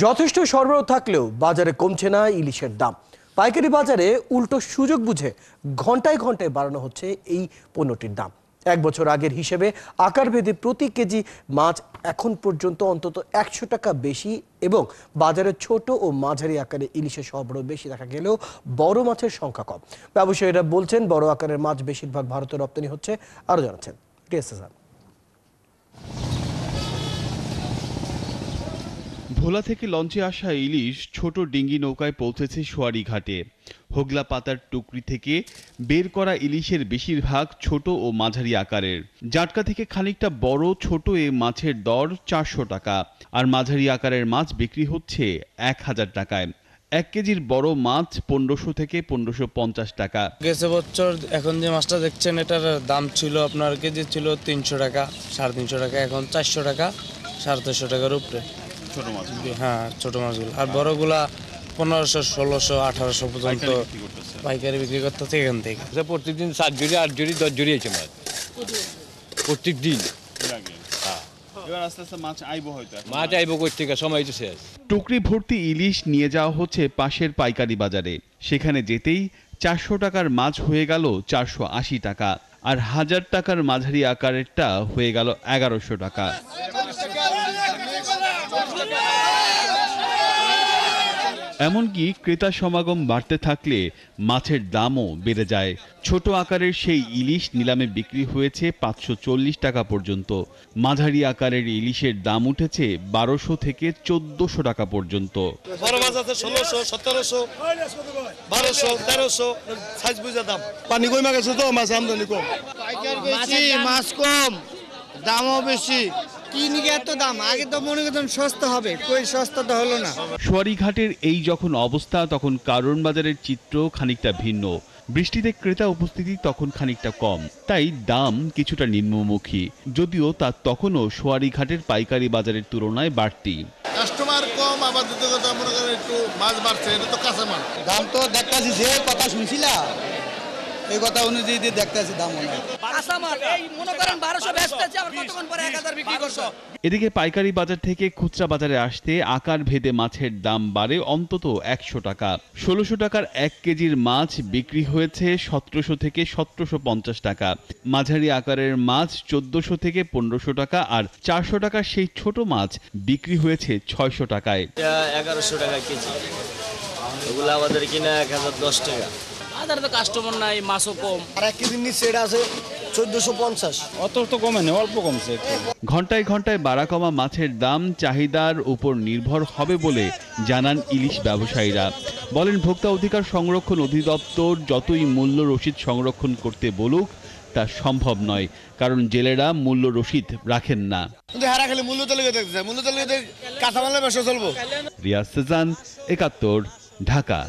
যথেষ্ট সরবরাহ থাকলেও বাজারে কমছে না ইলিশের দাম। পাইকারি বাজারে উল্টো সুযোগ বুঝে ঘন্টায় ঘন্টায় বাড়ানো হচ্ছে এই পণ্যটির দাম। এক বছর আগের হিসেবে আকারভেদে প্রতি কেজি মাছ এখন পর্যন্ত অন্তত 100 টাকা বেশি এবং বাজারে ছোট ও মাঝারি আকারে ইলিশের সরবরাহ বেশি দেখা গেলেও বড় মাছের সংখ্যা কম। ব্যবসায়ীরা বলছেন বড় আকারের মাছ বেশিরভাগ ভারতে রপ্তানি হচ্ছে। আরো জানাচ্ছেন টিএসএস। ভোলা থেকে লঞ্চে আসা ইলিশ ছোট ডিঙ্গি নৌকায় পৌঁছেছে সোয়ারি ঘাটে। হোগলা পাতার টুকরি থেকে বের করা ইলিশের বেশিরভাগ ছোট ও মাঝারি আকারের। জাটকা থেকে খানিকটা বড় ছোট এ মাছের দর 400 টাকা, আর মাঝারি আকারের মাছ বিক্রি হচ্ছে 1000 টাকায়। 1 কেজির বড় মাছ 1500 থেকে 1550 টাকা। গেছে বছর এখন যে মাছটা দেখছেন এটার দাম ছিল আপনার কেজি ছিল 300 টাকা, 350 টাকা, এখন 400 টাকা, 350 টাকার উপরে ছোট মাছ, হ্যাঁ ছোট মাছগুলো। আর বড়গুলা 1500, 1600, 1800 পর্যন্ত পাইকারি বিক্রি করতেছে এখান থেকে। প্রত্যেকদিন 7 জুড়ি 8 জুড়ি 10 জুড়ি আছে মাছ প্রত্যেক দিন। মাছ আইব করতে সময় তো শেষ। টুকরি ভর্তি ইলিশ নিয়ে যাওয়া হচ্ছে পাশের পাইকারি বাজারে। সেখানে যেতেই 400 টাকার মাছ হয়ে গেল 480 টাকা, আর 1000 টাকার মাঝারি আকারেরটা হয়ে গেল 1100 টাকা। এমনকি ক্রেতা সমাগম বাড়তে থাকলে মাছের দামও বেড়ে যায়। ছোট আকারের সেই ইলিশ নিলামে বিক্রি হয়েছে 540 টাকা পর্যন্ত। মাঝারি আকারের ইলিশের দাম উঠেছে 1200 থেকে 1400 টাকা পর্যন্ত। বড় মাছ আছে 1600, 1700, 1200, 1300 সাইজ বুঝা দাম। পানি কমে গেছে তো মাছ আমদানি কম। পাইকার বেশি, মাছ কম, দামও বেশি। কি নিয়ে এত দাম? আগে তো মনে করতাম সস্তা হবে, কই সস্তা তো হলো না। সোয়ারিঘাটের এই যখন অবস্থা, তখন কারণ বাজারের চিত্র খানিকটা ভিন্ন। বৃষ্টিতে ক্রেতা উপস্থিতি তখন খানিকটা কম, তাই দাম কিছুটা নিম্নমুখী, যদিও তা তখনও সোয়ারিঘাটের পাইকারি বাজারের তুলনায় বাড়তি। কাস্টমার কম, আবার দ্বিতীয় কথা মনে করেন একটু মাছ বাড়ছে, এটা তো কাঁচা মাল। দাম তো দেখতাছি, যে কথা শুনছিলা এই কথা অনুযায়ী দেখতেছি দাম অনেক। এদিকে পাইকারি বাজার থেকে খুচরা বাজারে আসতে আকার ভেদে মাছের দাম বাড়ে অন্তত 100 টাকা। 1600 টাকার 1 কেজির মাছ বিক্রি হয়েছে 1700 থেকে 1750 টাকা। মাঝারি আকারের মাছ 1400 থেকে 1500 টাকা, আর 400 টাকার সেই ছোট মাছ বিক্রি হয়েছে 600 টাকায়। 1100 টাকা কেজি, এগুলো আমাদের কিনা 1010 টাকা। বাজারে তো কাস্টমার নাই, মাছও কম। আর 1 কেজির নিচে এটা আছে 1450। অত তো কমে না, অল্প কমছে। ঘন্টায় ঘন্টায় বাড়া কমা মাছের দাম চাহিদার উপর নির্ভর হবে বলে জানান ইলিশ ব্যবসায়ীরা। বলেন, ভোক্তা অধিকার সংরক্ষণ অধিদপ্তর যতই মূল্য রসিদ সংরক্ষণ করতে বলুক, তা সম্ভব নয়, কারণ জেলেরা মূল্য রসিদ রাখেন না। কিন্তু হারা খেলে মূল্য তালিকা দেখতে চায়, মূল্য তালিকা কাঁচামালের ব্যবসা চলবো। রিয়াজ সেজান, 71, ঢাকা।